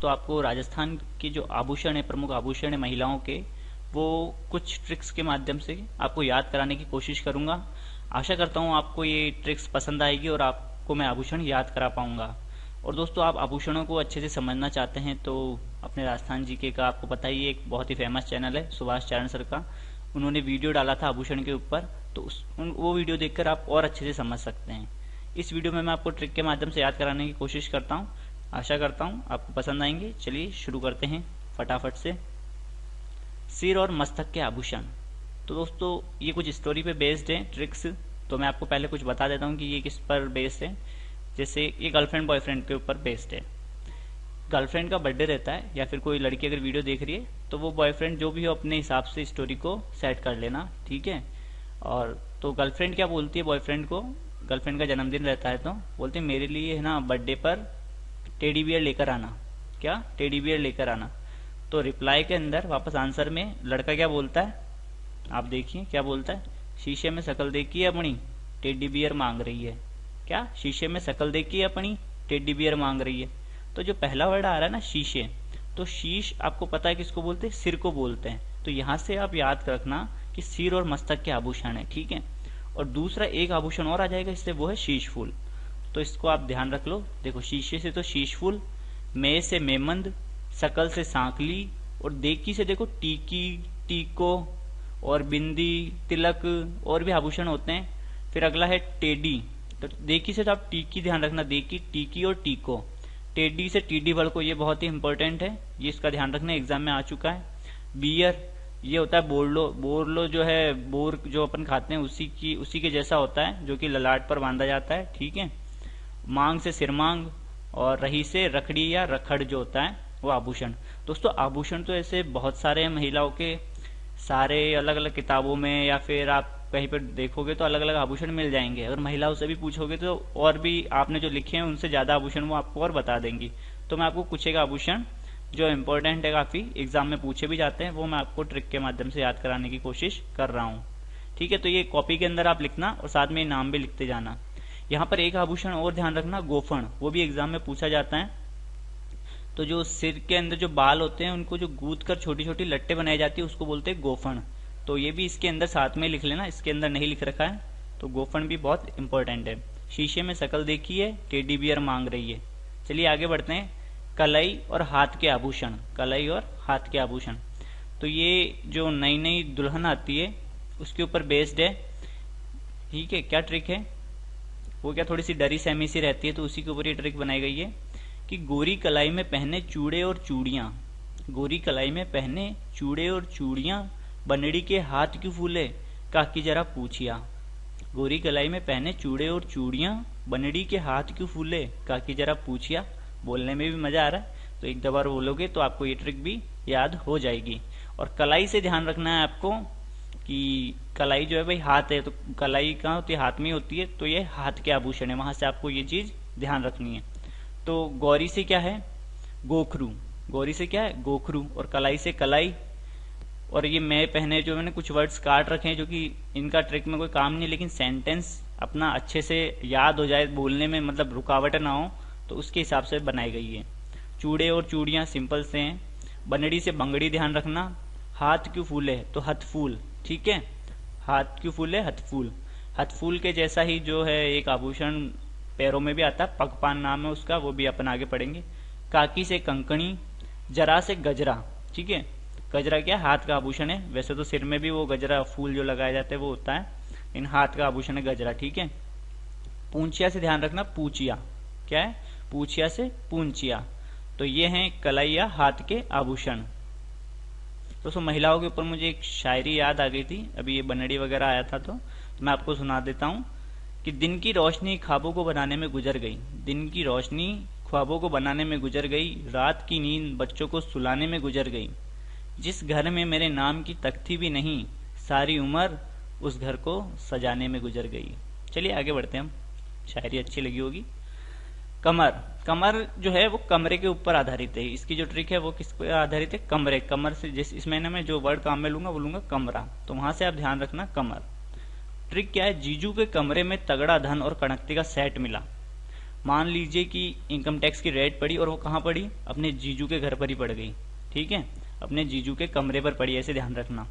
दोस्तों आपको राजस्थान के जो आभूषण है, प्रमुख आभूषण है महिलाओं के, वो कुछ ट्रिक्स के माध्यम से आपको याद कराने की कोशिश करूंगा। आशा करता हूँ आपको ये ट्रिक्स पसंद आएगी और आपको मैं आभूषण याद करा पाऊंगा। और दोस्तों आप आभूषणों को अच्छे से समझना चाहते हैं तो अपने राजस्थान जीके का आपको पता ही है, एक बहुत ही फेमस चैनल है सुभाष चारण सर का, उन्होंने वीडियो डाला था आभूषण के ऊपर, तो वो वीडियो देखकर आप और अच्छे से समझ सकते हैं। इस वीडियो में मैं आपको ट्रिक के माध्यम से याद कराने की कोशिश करता हूँ। आशा करता हूँ आपको पसंद आएंगे। चलिए शुरू करते हैं फटाफट से। सिर और मस्तक के आभूषण। तो दोस्तों ये कुछ स्टोरी पे बेस्ड है ट्रिक्स, तो मैं आपको पहले कुछ बता देता हूँ कि ये किस पर बेस्ड है। जैसे ये गर्लफ्रेंड बॉयफ्रेंड के ऊपर बेस्ड है। गर्लफ्रेंड का बर्थडे रहता है या फिर कोई लड़की अगर वीडियो देख रही है तो वो बॉयफ्रेंड जो भी हो अपने हिसाब से स्टोरी को सेट कर लेना, ठीक है। और तो गर्लफ्रेंड क्या बोलती है बॉयफ्रेंड को, गर्लफ्रेंड का जन्मदिन रहता है तो बोलते हैं मेरे लिए है ना बर्थडे पर टेडी बियर लेकर आना, क्या टेडी बियर लेकर आना। तो रिप्लाई के अंदर वापस आंसर में लड़का क्या बोलता है, आप देखिए क्या बोलता है, शीशे में शक्ल देखी है अपनी टेडी बियर मांग रही है। क्या शीशे में शक्ल देखी है अपनी टेडी बियर मांग रही है। तो जो पहला वर्ड आ रहा है ना शीशे, तो शीश आपको पता है किसको बोलते हैं, सिर को बोलते हैं। तो यहाँ से आप याद रखना कि सिर और मस्तक के आभूषण है, ठीक है। और दूसरा एक आभूषण और आ जाएगा इससे, वो है शीश फूल। तो इसको आप ध्यान रख लो। देखो शीशे से तो शीश फूल, मे से मेमंद, शकल से सांकली, और देखी से देखो टीकी, टीको और बिंदी, तिलक और भी आभूषण होते हैं। फिर अगला है टेडी। तो देखी से तो आप टीकी ध्यान रखना, देखी, टीकी और टीको। टेडी से टीडी वर्ड को, ये बहुत ही इंपॉर्टेंट है, ये इसका ध्यान रखना, एग्जाम में आ चुका है। बियर ये होता है बोरलो, बोरलो जो है बोर जो अपन खाते हैं उसी के जैसा होता है, जो कि ललाट पर बांधा जाता है, ठीक है। मांग से सिरमांग, और रही से रखड़ी या रखड़ जो होता है वो आभूषण। दोस्तों आभूषण तो ऐसे बहुत सारे हैं महिलाओं के, सारे अलग अलग किताबों में या फिर आप कहीं पर देखोगे तो अलग अलग आभूषण मिल जाएंगे। अगर महिलाओं से भी पूछोगे तो और भी आपने जो लिखे हैं उनसे ज्यादा आभूषण वो आपको और बता देंगी। तो मैं आपको कुछ एक आभूषण जो इम्पोर्टेंट है, काफी एग्जाम में पूछे भी जाते हैं, वो मैं आपको ट्रिक के माध्यम से याद कराने की कोशिश कर रहा हूँ, ठीक है। तो ये कॉपी के अंदर आप लिखना और साथ में नाम भी लिखते जाना। यहाँ पर एक आभूषण और ध्यान रखना, गोफण, वो भी एग्जाम में पूछा जाता है। तो जो सिर के अंदर जो बाल होते हैं उनको जो गूंथ कर छोटी छोटी लट्टे बनाई जाती है उसको बोलते हैं गोफण। तो ये भी इसके अंदर साथ में लिख लेना, इसके अंदर नहीं लिख रखा है। तो गोफण भी बहुत इंपॉर्टेंट है। शीशे में शक्ल देखी है टेडी बियर मांग रही है। चलिए आगे बढ़ते हैं। कलाई और हाथ के आभूषण। कलाई और हाथ के आभूषण, तो ये जो नई नई दुल्हन आती है उसके ऊपर बेस्ड है, ठीक है। क्या ट्रिक है, वो क्या थोड़ी सी डरी सहमी सी रहती है, तो उसी के ऊपर ये ट्रिक बनाई गई है कि गोरी कलाई में पहने चूड़े और चूड़ियां, गोरी कलाई में पहने चूड़े और चूड़ियां, बनड़ी के हाथ क्यों फूले काकी जरा पूछिया। गोरी कलाई में पहने चूड़े और चूड़ियां, बनड़ी के हाथ क्यों फूले काकी जरा पूछिया। बोलने में भी मजा आ रहा है, तो एक दो बार बोलोगे तो आपको ये ट्रिक भी याद हो जाएगी। और कलाई से ध्यान रखना है आपको कि कलाई जो है भाई हाथ है, तो कलाई कहाँ होती है, हाथ में होती है, तो ये हाथ के आभूषण है, वहां से आपको ये चीज ध्यान रखनी है। तो गौरी से क्या है, गोखरू, गौरी से क्या है, गोखरू, और कलाई से कलाई। और ये मैं पहने जो मैंने कुछ वर्ड्स काट रखे हैं जो कि इनका ट्रिक में कोई काम नहीं, लेकिन सेंटेंस अपना अच्छे से याद हो जाए, बोलने में मतलब रुकावट ना हो, तो उसके हिसाब से बनाई गई है। चूड़े और चूड़ियां सिंपल से हैं। बनड़ी से बंगड़ी ध्यान रखना। हाथ क्यों फूले, तो हथफूल, ठीक है। हाथ क्यों फूले, हथफूल। हथफूल के जैसा ही जो है एक आभूषण पैरों में भी आता है, पगपान नाम है उसका, वो भी अपन आगे पढ़ेंगे। काकी से कंकणी, जरा से गजरा, ठीक है। गजरा क्या, हाथ का आभूषण है, वैसे तो सिर में भी वो गजरा फूल जो लगाया जाता है वो होता है, इन हाथ का आभूषण है गजरा, ठीक है। पूंछिया से ध्यान रखना, पूचिया, क्या है, पूछिया से पूंचिया। तो ये हैं कलाई या हाथ के आभूषण। दोस्तों महिलाओं के ऊपर मुझे एक शायरी याद आ गई थी, अभी ये बनड़ी वगैरह आया था तो मैं आपको सुना देता हूँ कि दिन की रोशनी ख्वाबों को बनाने में गुजर गई, दिन की रोशनी ख्वाबों को बनाने में गुजर गई, रात की नींद बच्चों को सुलाने में गुजर गई। जिस घर में मेरे नाम की तख्ती भी नहीं, सारी उम्र उस घर को सजाने में गुजर गई। चलिए आगे बढ़ते हैं हम, शायरी अच्छी लगी होगी। कमर, कमर जो है वो कमरे के ऊपर आधारित है। इसकी जो ट्रिक है वो किस पर आधारित है, कमरे, कमर से जिस इस महीने में जो वर्ड काम में लूंगा वो लूंगा कमरा, तो वहां से आप ध्यान रखना कमर। ट्रिक क्या है, जीजू के कमरे में तगड़ा धन और कड़कती का सेट मिला, मान लीजिए कि इनकम टैक्स की रेड पड़ी और वो कहाँ पड़ी, अपने जीजू के घर पर ही पड़ गई, ठीक है, अपने जीजू के कमरे पर पड़ी, ऐसे ध्यान रखना।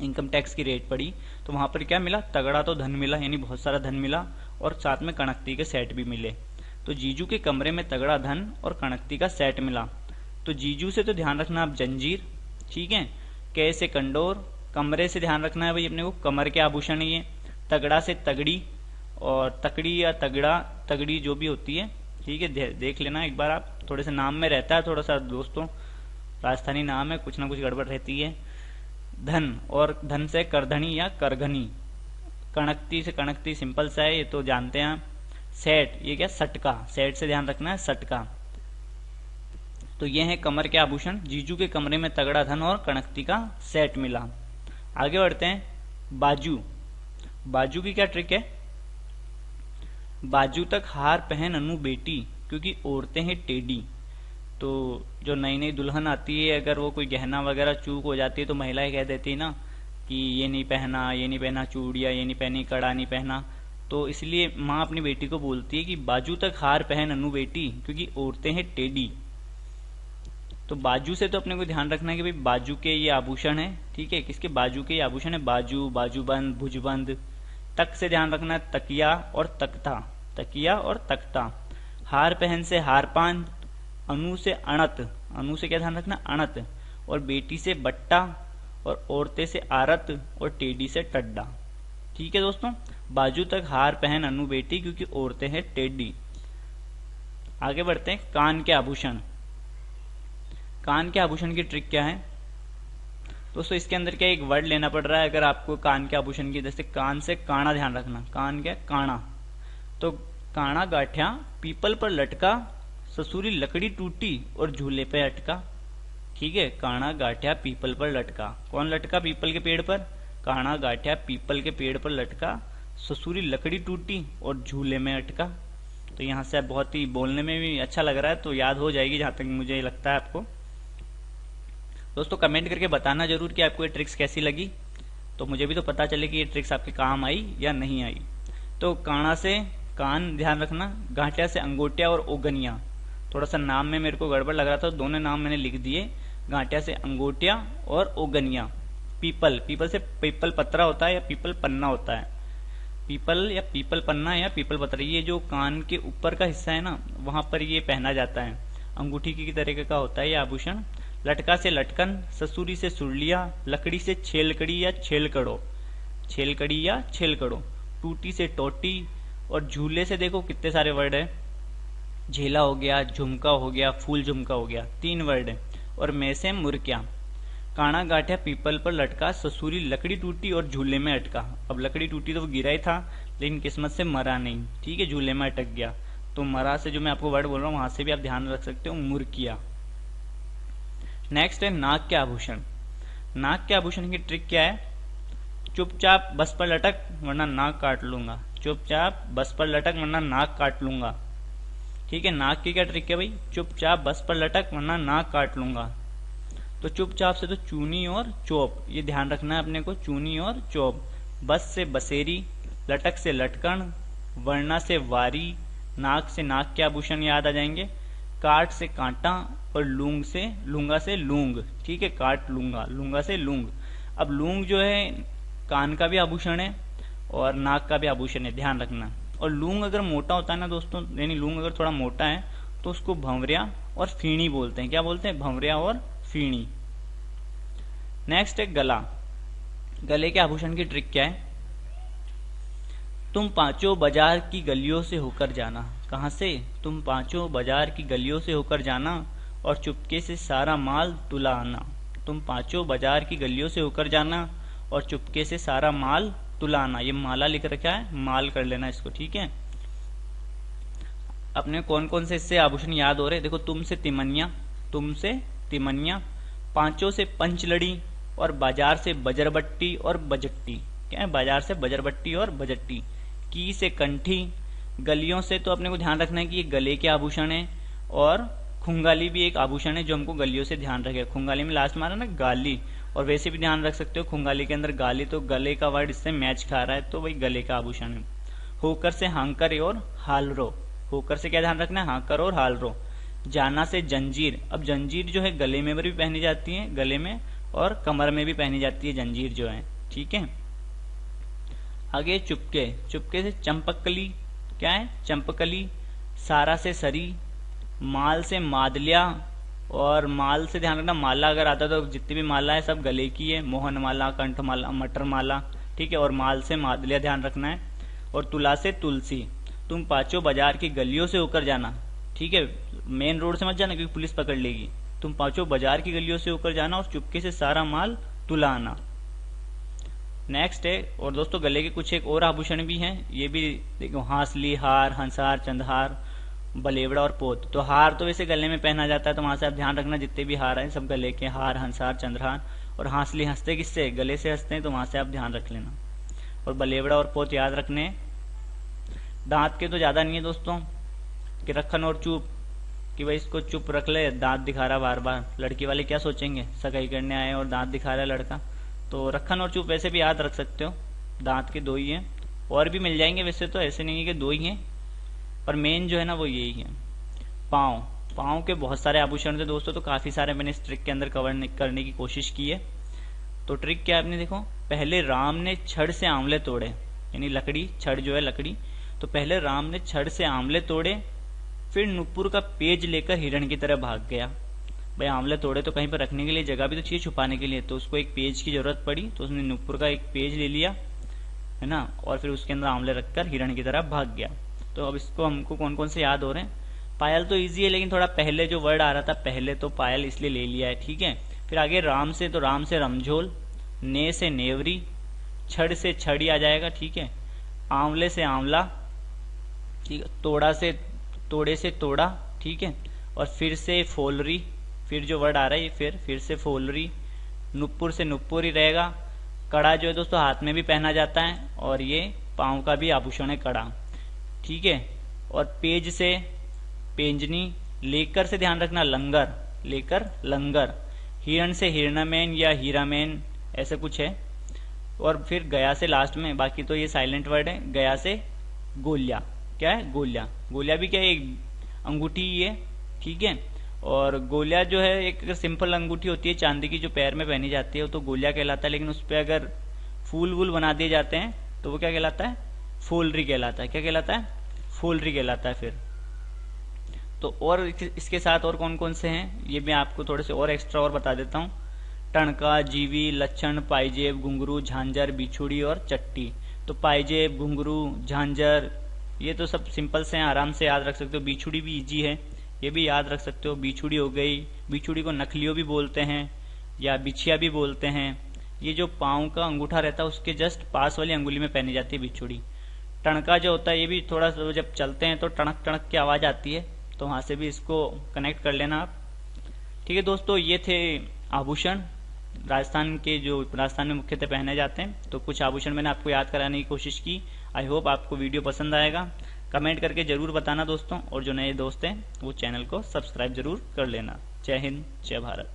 इनकम टैक्स की रेट पड़ी तो वहां पर क्या मिला, तगड़ा तो धन मिला, यानी बहुत सारा धन मिला और साथ में कणकती के सेट भी मिले। तो जीजू के कमरे में तगड़ा धन और कणकती का सेट मिला। तो जीजू से तो ध्यान रखना आप जंजीर, ठीक है, कै से कंडोर, कमरे से ध्यान रखना है भाई अपने को कमर के आभूषण है ये, तगड़ा से तगड़ी, और तकड़ी या तगड़ा, तगड़ी जो भी होती है, ठीक है, देख लेना एक बार आप, थोड़े से नाम में रहता है थोड़ा सा दोस्तों, राजस्थानी नाम है, कुछ ना कुछ गड़बड़ रहती है। धन, और धन से करधनी या करघनी, कणकती से कणकती सिंपल सा है, ये तो जानते हैं। सेट, ये क्या, सटका, सेट से ध्यान रखना है, सटका। तो ये है कमर के आभूषण, जीजू के कमरे में तगड़ा धन और कणकती का सेट मिला। आगे बढ़ते हैं, बाजू। बाजू की क्या ट्रिक है, बाजू तक हार पहन अनु बेटी क्योंकि औरतें हैं टेढ़ी। तो जो नई नई दुल्हन आती है, अगर वो कोई गहना वगैरह चूक हो जाती है तो महिलाएं कह देती है ना कि ये नहीं पहना, ये नहीं पहना चूड़िया, ये नहीं पहनी, कड़ा नहीं पहना। तो इसलिए माँ अपनी बेटी को बोलती है कि बाजू तक हार पहन अनु बेटी क्योंकि औरतें हैं टेढ़ी। तो बाजू से तो अपने को ध्यान रखना है कि भाई बाजू के ये आभूषण है, ठीक है, किसके, बाजू के ये आभूषण है, बाजू, बाजूबंद, भुजबंद। तक से ध्यान रखना है तकिया और तख्ता, तकिया और तख्ता। हार पहन से हारपान, अनु से अणत, अनु से क्या ध्यान रखना, अणत, और बेटी से बट्टा, और औरतें से आरत, और टेढ़ी से टड्डा। ठीक है दोस्तों, बाजू तक हार पहन अनु बेटी क्योंकि औरतें हैं टेढ़ी। आगे बढ़ते हैं, कान के आभूषण। कान के आभूषण की ट्रिक क्या है दोस्तों, इसके अंदर क्या एक वर्ड लेना पड़ रहा है अगर आपको कान के आभूषण की, जैसे कान से काना, ध्यान रखना, कान क्या, काना। तो काना गाठिया पीपल पर लटका, ससुरी लकड़ी टूटी और झूले पे अटका। ठीक है, काना गाठिया पीपल पर लटका, कौन लटका, पीपल के पेड़ पर, काना गाठिया पीपल के पेड़ पर लटका, ससुरी लकड़ी टूटी और झूले में अटका। तो यहाँ से बहुत ही बोलने में भी अच्छा लग रहा है, तो याद हो जाएगी जहां तक मुझे लगता है आपको। दोस्तों कमेंट करके बताना जरूर कि आपको ये ट्रिक्स कैसी लगी, तो मुझे भी तो पता चले कि ये ट्रिक्स आपके काम आई या नहीं आई। तो काना से कान ध्यान रखना, गांठिया से अंगोटिया और ओगनिया। थोड़ा सा नाम में मेरे को गड़बड़ लग रहा था, दोनों नाम मैंने लिख दिए, गांठिया से अंगोटिया और ओगनिया। पीपल, पीपल से पीपल पत्रा होता है या पीपल पन्ना होता है, पीपल या पीपल पन्ना या पीपल पत्रा, ये जो कान के ऊपर का हिस्सा है ना, वहां पर ये पहना जाता है, अंगूठी की तरह का होता है ये आभूषण। लटका से लटकन, ससुरी से सुरलिया, लकड़ी से छेलकड़ी या छेलकड़ो, छेलकड़ी या छेलकड़ो, टूटी से टोटी, और झूले से देखो कितने सारे वर्ड है, झेला हो गया, झुमका हो गया, फूल झुमका हो गया, 3 वर्ड है, और मैं से मुरकिया। काना गाठिया पीपल पर लटका, ससुरी लकड़ी टूटी और झूले में अटका। अब लकड़ी टूटी तो वो गिरा ही था, लेकिन किस्मत से मरा नहीं, ठीक है, झूले में अटक गया। तो मरा से जो मैं आपको वर्ड बोल रहा हूँ वहां से भी आप ध्यान रख सकते हो, मुरकिया। नेक्स्ट है नाक के आभूषण। नाक के आभूषण की ट्रिक क्या है, चुपचाप बस पर लटक वरना नाक काट लूंगा, चुपचाप बस पर लटक वरना नाक काट लूंगा। ठीक है, नाक की क्या ट्रिक है भाई, चुपचाप बस पर लटक वरना नाक काट लूंगा। तो चुपचाप से तो चूनी और चोप, ये ध्यान रखना है अपने को, चूनी और चोप। बस से बसेरी, लटक से लटकन, वरना से वारी, नाक से नाक के आभूषण याद आ जाएंगे, काट से कांटा, और लूंग से लूंगा से लूंग। ठीक है, काट लूंगा, लूंगा से लूंग। अब लूंग जो है कान का भी आभूषण है और नाक का भी आभूषण है, ध्यान रखना। और लूंग अगर मोटा होता है ना दोस्तों, यानी लूंग अगर थोड़ा मोटा है तो उसको भंवरिया और फीणी बोलते हैं। क्या बोलते हैं, भंवरिया और फीणी। नेक्स्ट है गला। गले के आभूषण की ट्रिक क्या है, तुम पांचों बाजार की गलियों से होकर जाना। कहां से, तुम पांचों बाजार की गलियों से होकर जाना और चुपके से सारा माल तुला आना। तुम पांचों बाजार की गलियों से होकर जाना और चुपके से सारा माल तुला आना। ये माला लिख रखा है, माल कर लेना इसको, ठीक है। अपने कौन कौन से इससे आभूषण याद हो रहे, देखो, तुम से तिमनिया, तुम से तिमनिया, पांचों से पंचलड़ी, और बाजार से बजरबट्टी और बजट्टी। क्या है, बाजार से बजरबट्टी और बजट्टी। की से कंठी, गलियों से तो अपने को ध्यान रखना है कि ये गले के आभूषण है, और खुंगाली भी एक आभूषण है जो हमको गलियों से ध्यान रखे। खुंगाली में लास्ट मारा ना गाली, और वैसे भी ध्यान रख सकते हो खुंगाली के अंदर गाली, तो गले का वर्ड इससे मैच खा रहा है, तो वही गले का आभूषण है। होकर से हांकर और हालरो, होकर से क्या ध्यान रखना है, हाँ करो और हाल रो। जाना से जंजीर, अब जंजीर जो है गले में भी पहनी जाती है, गले में और कमर में भी पहनी जाती है जंजीर जो है, ठीक है। आगे चुपके, चुपके से चंपकली, क्या है चंपकली। सारा से सरी, माल से मादलिया, और माल से ध्यान रखना माला अगर आता तो जितनी भी माला है सब गले की है, मोहन माला, कंठ माला, मटर माला, ठीक है। और माल से मादलिया ध्यान रखना है। और तुला से तुलसी, तुम पांचों बाजार की गलियों से होकर जाना, ठीक है, मेन रोड से मत जाना क्योंकि पुलिस पकड़ लेगी। तुम पांचों बाजार की गलियों से होकर जाना और चुपके से सारा माल तुला आना। नेक्स्ट है, और दोस्तों गले के कुछ एक और आभूषण भी हैं, ये भी देखो, हांसली, हार, हंसहार, चंदहार, बलेवड़ा और पोत। तो हार तो वैसे गले में पहना जाता है, तो वहां से आप ध्यान रखना जितने भी हार हैं सब गले के, हार, हंसहार, चंद्रहार। और हांसली हंसते किससे, गले से हंसते हैं, तो वहां से आप ध्यान रख लेना। और बलेवड़ा और पोत याद रखने। दांत के तो ज्यादा नहीं है दोस्तों, कि रखन और चुप, कि भाई इसको चुप रख ले, दांत दिखा रहा बार बार, लड़की वाले क्या सोचेंगे, सगाई करने आए और दांत दिखा रहा है लड़का। तो रखन और चुप वैसे भी याद रख सकते हो, दांत के 2 ही हैं, और भी मिल जाएंगे वैसे तो, ऐसे नहीं है कि 2 ही हैं, पर मेन जो है ना वो यही है। पाँव, पाँव के बहुत सारे आभूषण थे दोस्तों, तो काफी सारे मैंने इस ट्रिक के अंदर कवर करने की कोशिश की है। तो ट्रिक क्या है आपने देखो, पहले राम ने छड़ से आंवले तोड़े, यानी लकड़ी, छड़ जो है लकड़ी, तो पहले राम ने छड़ से आंवले तोड़े, फिर नुपुर का पेज लेकर हिरण की तरह भाग गया। भाई आंवले तोड़े तो कहीं पर रखने के लिए जगह भी तो चाहिए छुपाने के लिए, तो उसको एक पेज की जरूरत पड़ी, तो उसने नुपुर का एक पेज ले लिया है ना, और फिर उसके अंदर आंवले रखकर हिरण की तरह भाग गया। तो अब इसको हमको कौन कौन से याद हो रहे हैं, पायल तो इजी है, लेकिन थोड़ा पहले जो वर्ड आ रहा था पहले, तो पायल इसलिए ले लिया है, ठीक है। फिर आगे राम से, तो राम से रमझोल, ने से नेवरी, छड़ से छड़ी आ जाएगा, ठीक है। आंवले से आंवला, ठीक है। तोड़ा से, तोड़े से तोड़ा, ठीक है। और फिर से फोलरी, फिर जो वर्ड आ रहा है फिर से फोलरी। नुपुर से नुपुर ही रहेगा। कड़ा जो है दोस्तों हाथ में भी पहना जाता है, और ये पांव का भी आभूषण है कड़ा, ठीक है। और पेज से पेंजनी, लेकर से ध्यान रखना लंगर, लेकर लंगर। हिरण से हिरणामेन या हीरामेन, ऐसे कुछ है। और फिर गया से लास्ट में, बाकी तो ये साइलेंट वर्ड है। गया से गोलिया, क्या है गोलिया, गोलिया भी क्या है, एक अंगूठी ही है, ठीक है। और गोलिया जो है एक सिंपल अंगूठी होती है चांदी की, जो पैर में पहनी जाती है, तो गोलिया कहलाता है। लेकिन उस पर अगर फूल वूल बना दिए जाते हैं तो वो क्या कहलाता है, फूलरी कहलाता है। क्या कहलाता है, फूलरी कहलाता है। फिर तो और इसके साथ और कौन कौन से हैं ये मैं आपको थोड़े से और एक्स्ट्रा और बता देता हूँ। टणका, जीवी, लक्षण, पाइजेब, घुंघरू, झांझर, बिछुड़ी और चट्टी। तो पाइजेब, घुंघरू, झांझर ये तो सब सिंपल से हैं, आराम से याद रख सकते हो। बिछुड़ी भी इजी है, ये भी याद रख सकते हो। बिछुड़ी हो गई, बिछुड़ी को नखलियो भी बोलते हैं या बिछिया भी बोलते हैं। ये जो पाँव का अंगूठा रहता है उसके जस्ट पास वाली अंगुली में पहनी जाती है बिछुड़ी। टणका जो होता है ये भी थोड़ा जब चलते हैं तो टणक टणक की आवाज आती है, तो वहां से भी इसको कनेक्ट कर लेना आप। ठीक है दोस्तों, ये थे आभूषण राजस्थान के, जो राजस्थान में मुख्यतः पहने जाते हैं। तो कुछ आभूषण मैंने आपको याद कराने की कोशिश की। आई होप आपको वीडियो पसंद आएगा। कमेंट करके जरूर बताना दोस्तों, और जो नए दोस्त हैं वो चैनल को सब्सक्राइब जरूर कर लेना। जय हिंद, जय भारत।